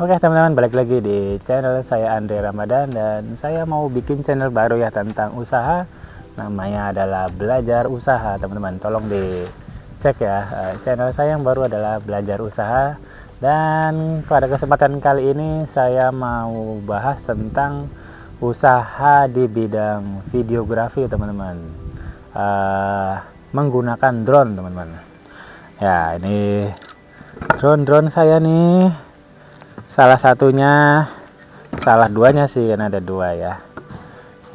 Oke teman-teman, balik lagi di channel saya Andre Ramadan, dan saya mau bikin channel baru ya tentang usaha. Namanya adalah Belajar Usaha teman-teman. Tolong dicek ya, channel saya yang baru adalah Belajar Usaha. Dan pada kesempatan kali ini saya mau bahas tentang usaha di bidang videografi teman-teman, menggunakan drone teman-teman. Ya, ini drone saya nih. Salah satunya, salah duanya sih, kan ada dua ya.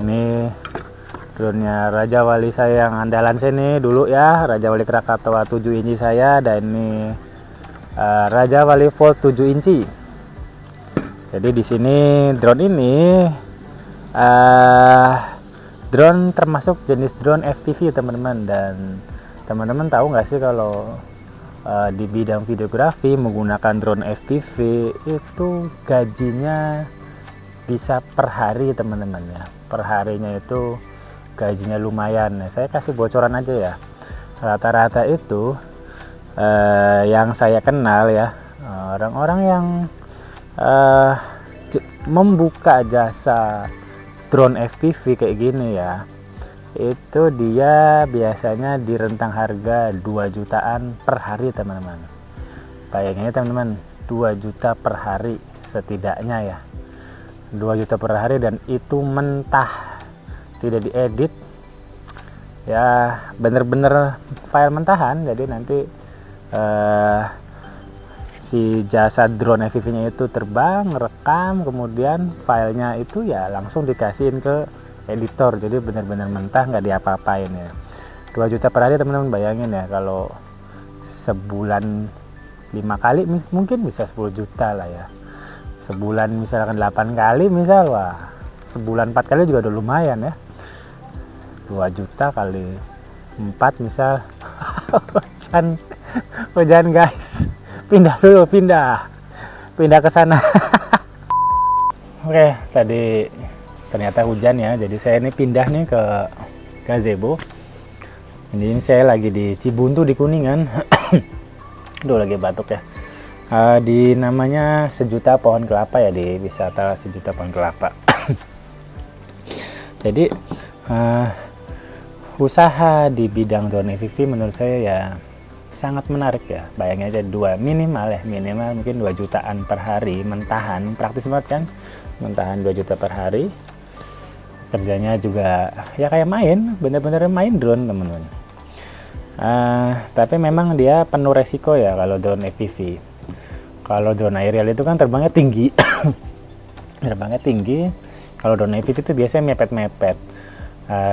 Ini drone-nya Raja Wali saya yang andalan sini dulu ya, Raja Wali Krakatau 7 inci saya, dan ini Raja Wali Volt 7 inci. Jadi di sini drone ini drone termasuk jenis drone FPV teman-teman. Dan teman-teman tahu nggak sih kalau di bidang videografi menggunakan drone FPV itu gajinya bisa per hari teman-teman ya. Per harinya itu gajinya lumayan. Nah, saya kasih bocoran aja ya. Rata-rata itu yang saya kenal ya, orang-orang yang membuka jasa drone FPV kayak gini ya, itu dia biasanya di rentang harga 2 jutaan per hari teman-teman. Bayangin teman-teman, 2 juta per hari setidaknya ya, 2 juta per hari, dan itu mentah, tidak diedit ya, bener-bener file mentahan. Jadi nanti si jasa drone FPV nya itu terbang, rekam, kemudian filenya itu ya langsung dikasihin ke editor. Jadi benar-benar mentah, nggak diapa-apain ya. 2 juta per hari teman-teman, bayangin ya, kalau sebulan 5 kali mungkin bisa 10 juta lah ya. Sebulan misalkan 8 kali misal, wah sebulan 4 kali juga udah lumayan ya. 2 juta kali 4 misal. hujan guys, pindah dulu, pindah ke sana. Oke, tadi ternyata hujan ya, jadi saya ini pindah nih ke gazebo. Ini saya lagi di Cibuntu di Kuningan. Aduh, lagi batuk ya. Di namanya Sejuta Pohon Kelapa ya, di wisata Sejuta Pohon Kelapa. Jadi usaha di bidang drone FPV menurut saya ya sangat menarik ya. Bayangin aja, minimal mungkin 2 jutaan per hari mentahan, praktis banget kan, mentahan 2 juta per hari. Kerjanya juga ya kayak main, bener-bener main drone teman-teman. Tapi memang dia penuh resiko ya kalau drone FPV. Kalau drone aerial itu kan terbangnya tinggi. Terbangnya tinggi. Kalau drone FPV itu biasanya mepet-mepet.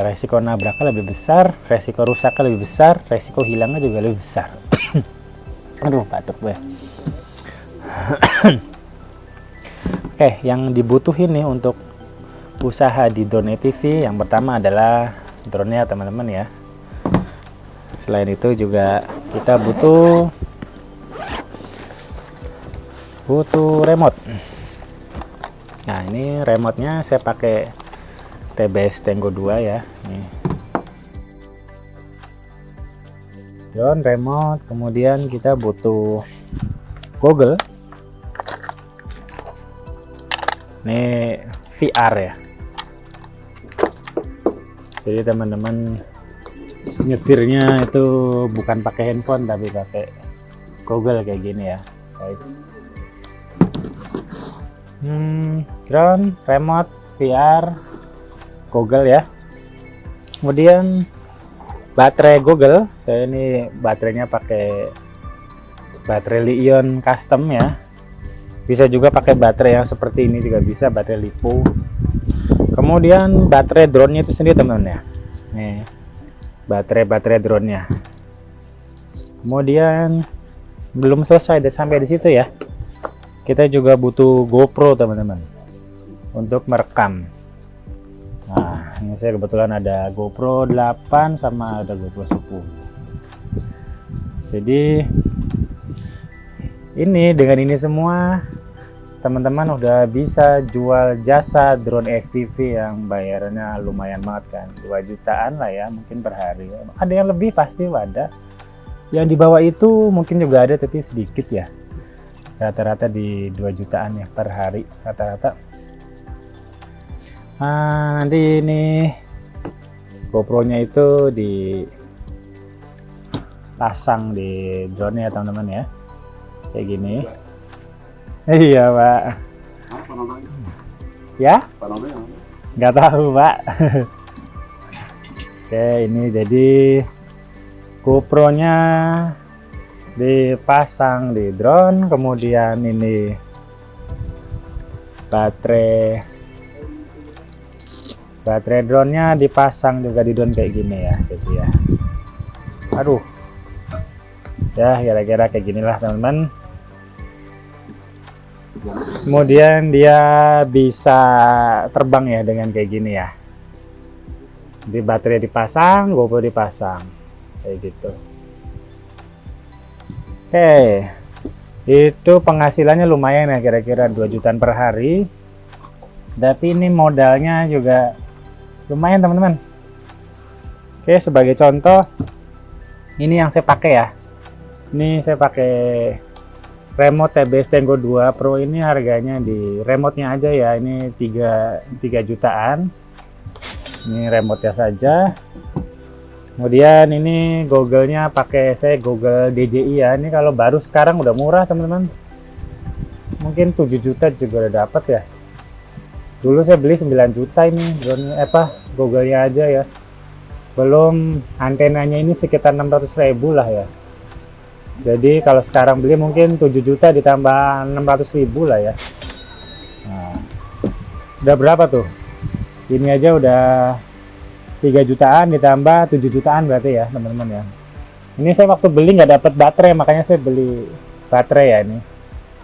Resiko nabraknya lebih besar, resiko rusaknya lebih besar, resiko hilangnya juga lebih besar. Aduh, batuk gue. Oke, yang dibutuhin nih untuk usaha di drone FPV, yang pertama adalah drone-nya teman-teman ya. Selain itu juga kita butuh remote. Nah, ini remote-nya saya pakai TBS Tango 2 ya. Nih. Drone remote, kemudian kita butuh goggle. Ini VR ya. Jadi teman-teman nyetirnya itu bukan pakai handphone tapi pakai Google kayak gini ya guys. Drone, remote, VR, Google ya. Kemudian baterai Google, saya ini baterainya pakai baterai Li-ion custom ya. Bisa juga pakai baterai yang seperti ini juga bisa, baterai LiPo. Kemudian baterai drone-nya itu sendiri teman-teman ya. Nih, baterai drone-nya. Kemudian belum selesai, sampai di situ ya. Kita juga butuh GoPro teman-teman untuk merekam. Nah, ini saya kebetulan ada GoPro 8 sama ada GoPro 10. Jadi dengan ini semua teman-teman udah bisa jual jasa drone FPV yang bayarnya lumayan banget kan, 2 jutaan lah ya mungkin per hari. Ada yang lebih pasti ada, yang di bawah itu mungkin juga ada tapi sedikit ya. rata-rata di 2 jutaan ya per hari rata-rata. Nanti ini GoPro-nya itu dipasang di drone ya teman-teman ya, kayak gini. Iya Pak. Ya? Nggak tahu Pak. Oke, ini jadi GoPro-nya dipasang di drone, kemudian ini baterai drone-nya dipasang juga di drone kayak gini ya, jadi ya. Aduh. Ya, kira-kira kayak ginilah teman-teman. Kemudian dia bisa terbang ya dengan kayak gini ya. Di baterai dipasang, GoPro dipasang. Kayak gitu. Oke. Itu penghasilannya lumayan ya, kira-kira 2 jutaan per hari. Tapi ini modalnya juga lumayan teman-teman. Oke, sebagai contoh ini yang saya pakai ya. Ini saya pakai remote TBS Tengo 2 Pro. Ini harganya di remote-nya aja ya, ini 3 jutaan. Ini remote-nya saja. Kemudian ini Google-nya pakai saya Google DJI ya. Ini kalau baru sekarang udah murah teman-teman, mungkin 7 juta juga udah dapat ya. Dulu saya beli 9 juta ini drone-nya, Google-nya aja ya. Belum antenanya, ini sekitar 600.000 lah ya. Jadi kalau sekarang beli mungkin 7 juta ditambah 600.000 lah ya. Nah, udah berapa tuh? Ini aja udah 3 jutaan ditambah 7 jutaan berarti ya teman-teman ya. Ini saya waktu beli nggak dapat baterai, makanya saya beli baterai ya ini.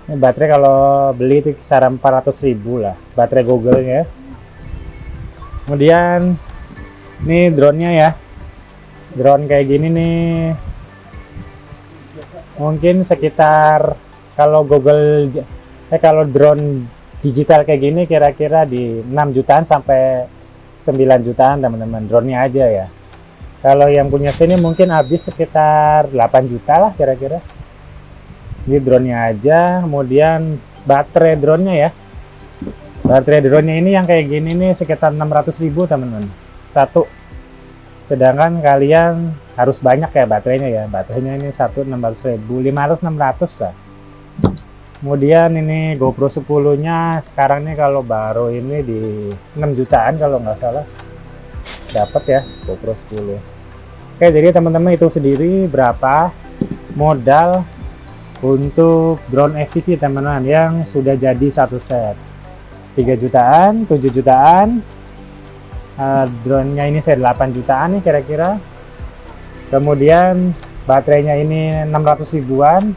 Ini baterai kalau beli itu kisaran 400.000 lah, baterai Google-nya. Kemudian ini drone-nya ya. Drone kayak gini nih. Mungkin sekitar kalau kalau drone digital kayak gini kira-kira di 6 jutaan sampai 9 jutaan teman-teman, drone-nya aja ya. Kalau yang punya sini mungkin habis sekitar 8 juta lah kira-kira. Ini drone-nya aja, kemudian baterai drone-nya ya. Baterai drone-nya ini yang kayak gini nih sekitar 600.000 teman-teman. Satu. Sedangkan kalian harus banyak ya baterainya ya. Baterainya ini 600.000, 500-600 lah. Kemudian ini GoPro 10-nya sekarang nih kalau baru ini di 6 jutaan kalau nggak salah. Dapat ya GoPro 10. Oke, jadi teman-teman itu sendiri berapa modal untuk drone FPV teman-teman yang sudah jadi satu set. 3 jutaan, 7 jutaan. Drone-nya ini saya 8 jutaan nih kira-kira. Kemudian baterainya ini 600 ribuan.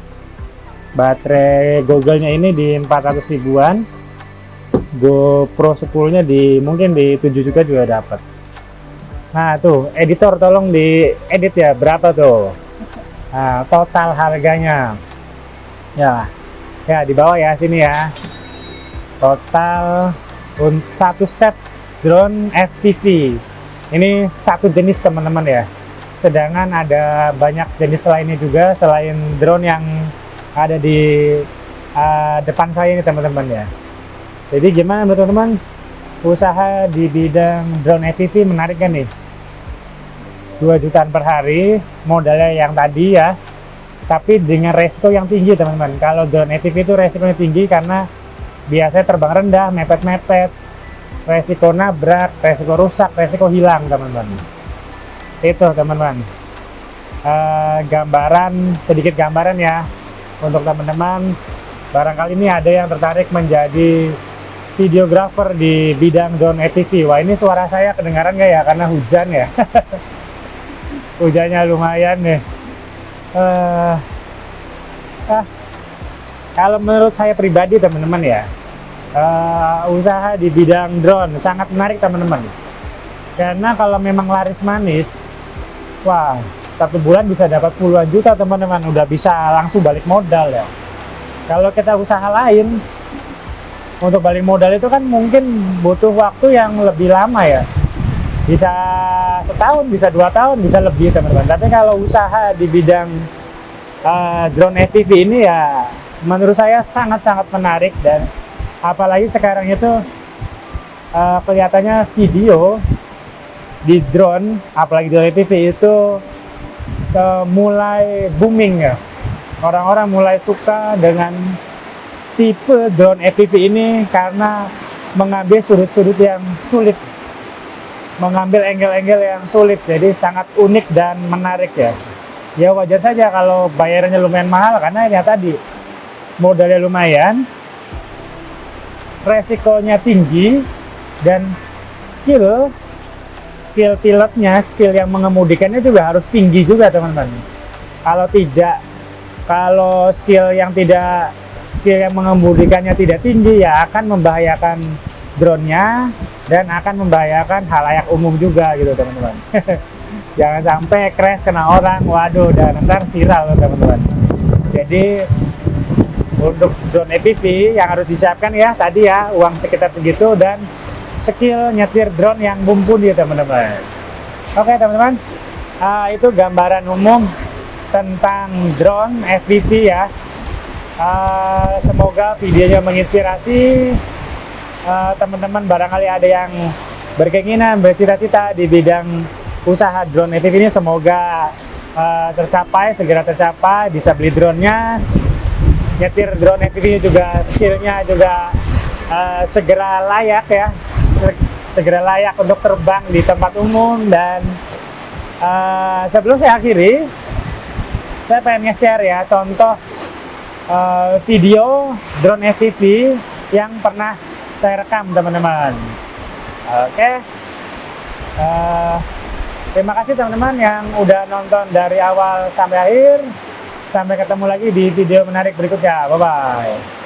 Baterai Google-nya ini di 400 ribuan. GoPro 10-nya mungkin di 7 juta juga dapat. Nah, tuh editor tolong diedit ya, berapa tuh? Nah, total harganya. Ya. Ya, di bawah ya sini ya. Total satu set drone FPV. Ini satu jenis teman-teman ya. Sedangkan ada banyak jenis lainnya juga selain drone yang ada di depan saya ini teman-teman ya. Jadi gimana menurut teman-teman, usaha di bidang drone FPV menarik kan nih? 2 jutaan per hari, modalnya yang tadi ya, tapi dengan resiko yang tinggi teman-teman. Kalau drone FPV itu resikonya tinggi karena biasanya terbang rendah, mepet-mepet, resiko nabrak, resiko rusak, resiko hilang teman-teman. Itu teman-teman, sedikit gambaran ya untuk teman-teman. Barangkali ini ada yang tertarik menjadi videographer di bidang drone FPV. Wah, ini suara saya kedengaran nggak ya? Karena hujan ya. Hujannya lumayan nih. Kalau menurut saya pribadi teman-teman ya, usaha di bidang drone sangat menarik teman-teman. Karena kalau memang laris manis, wah, 1 bulan bisa dapat puluhan juta teman-teman, udah bisa langsung balik modal ya. Kalau kita usaha lain, untuk balik modal itu kan mungkin butuh waktu yang lebih lama ya. Bisa setahun, bisa 2 tahun, bisa lebih teman-teman. Tapi kalau usaha di bidang drone FPV ini ya menurut saya sangat-sangat menarik, dan apalagi sekarang itu kelihatannya video di drone, apalagi drone FPV itu mulai booming ya. Orang-orang mulai suka dengan tipe drone FPV ini karena mengambil sudut-sudut yang sulit, mengambil angle-angle yang sulit, jadi sangat unik dan menarik ya. Ya wajar saja kalau bayarannya lumayan mahal karena ya tadi modalnya lumayan, resikonya tinggi, dan skill pilotnya, skill yang mengemudikannya juga harus tinggi juga teman-teman. Kalau skill yang mengemudikannya tidak tinggi, ya akan membahayakan drone-nya dan akan membahayakan halayak umum juga gitu teman-teman. Jangan sampai crash kena orang, waduh, dan ntar viral teman-teman. Jadi untuk drone FPV yang harus disiapkan ya tadi ya, uang sekitar segitu dan skill nyetir drone yang mumpuni ya teman-teman. Oke teman-teman, itu gambaran umum tentang drone FPV ya. Semoga videonya menginspirasi teman-teman. Barangkali ada yang berkeinginan, bercita-cita di bidang usaha drone FPV ini, semoga segera tercapai, bisa beli drone-nya, nyetir drone FPV juga, skillnya juga segera layak ya, segera layak untuk terbang di tempat umum. Dan sebelum saya akhiri, saya pengen nge-share ya contoh video drone FPV yang pernah saya rekam teman-teman. Oke, terima kasih teman-teman yang udah nonton dari awal sampai akhir. Sampai ketemu lagi di video menarik berikutnya. Bye-bye.